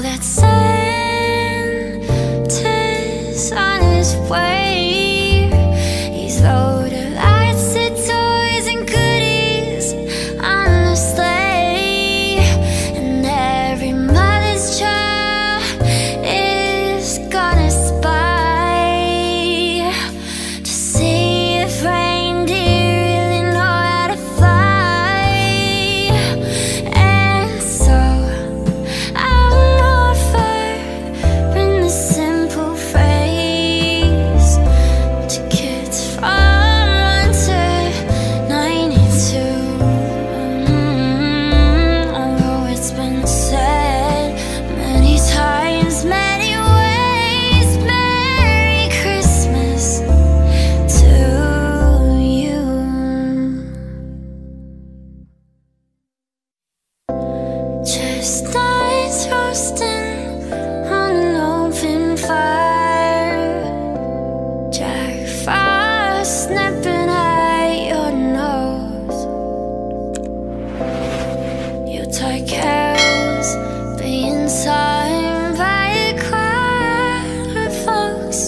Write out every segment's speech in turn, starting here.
that Santa's on his way. He's loaded lots of toys and goodies on the sleigh, and every mother's child is gonna spy to see if reindeer really know how to fly. And so I'll offer in this simple phrase to kids from 1 to 92. Although it's been said many times, many ways, Merry Christmas to you. Chestnuts roasting on an open fire, Jack Frost snapping at your nose. Yuletide carols being sung by a crowd of folks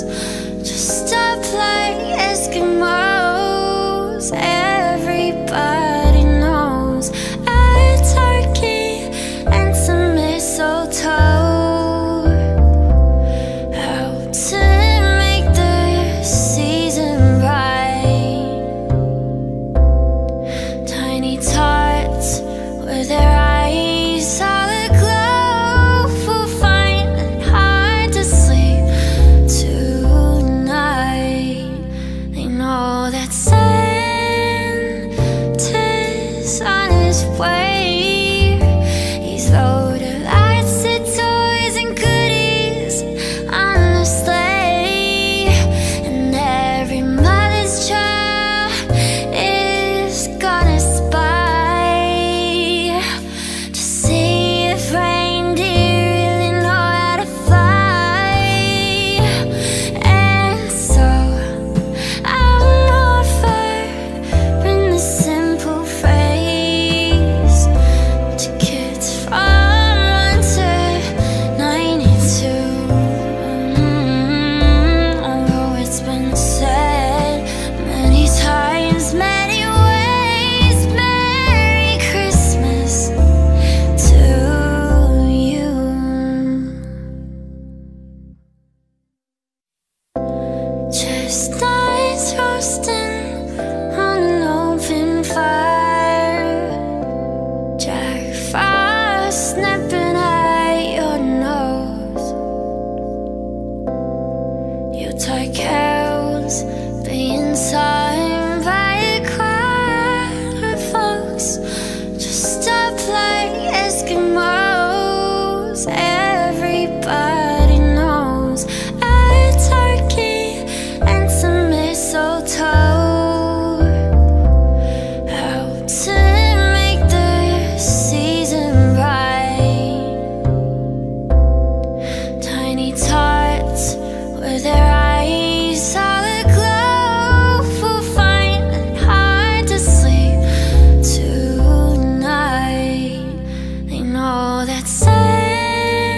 dressed up like Eskimos. Everybody knows a turkey and some mistletoe help to make the season bright. Tiny tots with their eyes all aglow will find it hard to sleep tonight. They know that Santa's on his way. He's loaded lots of toys and goodies on the sleigh, and every mother's child is gonna spy to see if reindeer really know how to fly. And so I'll offer in this simple phrase to kids from 1 to 92. Although it's been said many times, many ways, Merry Christmas to you. Chestnuts roasting on an open fire, Jack Frost snapping at your nose. Yuletide carols being sung by a crowd of folks dressed up like Eskimos. Everybody knows a turkey and some mistletoe help to make the season bright. Tiny tots with their eyes all aglow will find it hard to sleep tonight. They know that Santa's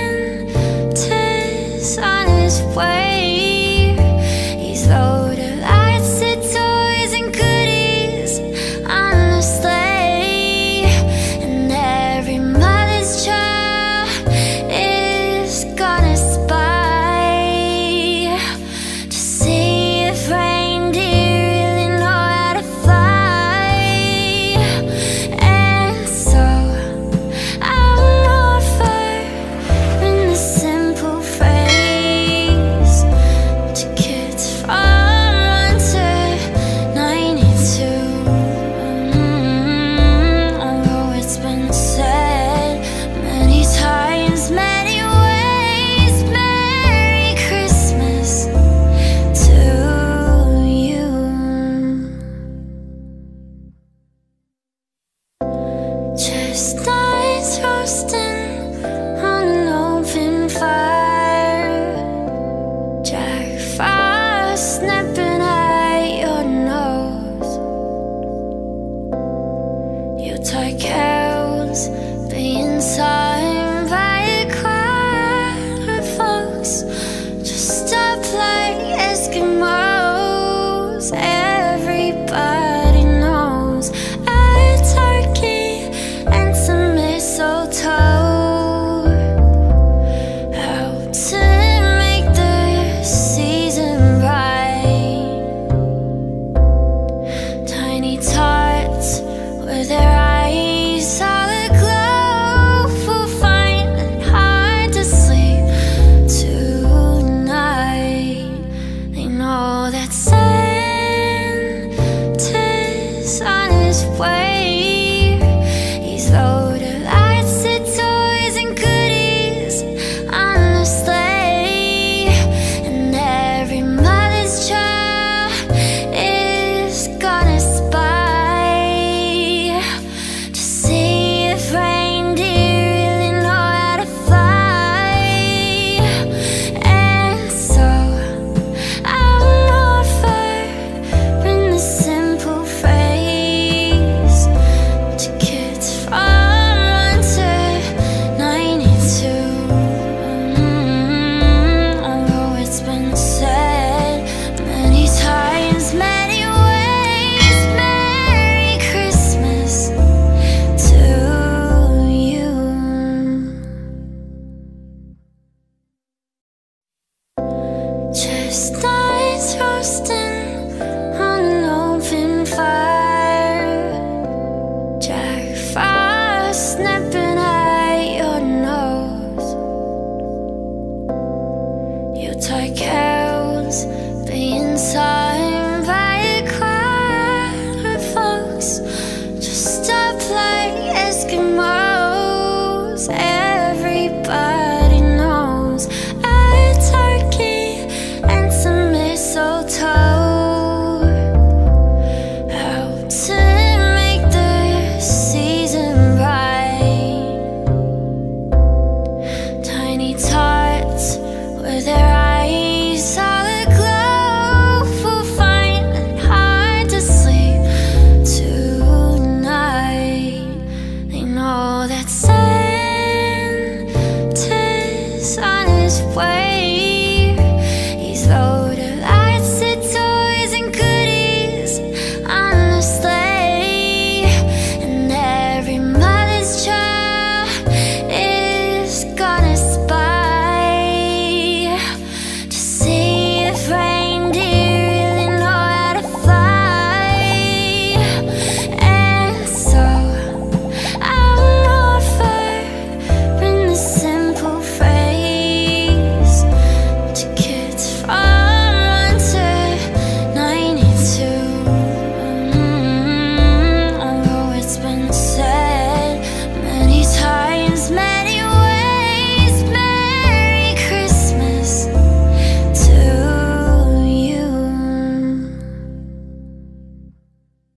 chestnuts roasting on an open fire, Jack Frost nipping at your nose. Yuletide carols being sung by a crowd of folks dressed up like Eskimos. Everybody knows a turkey and some mistletoe help to make the season bright. Tiny tots with their eyes all aglow will find it hard to sleep tonight. They know that Santa's on his way.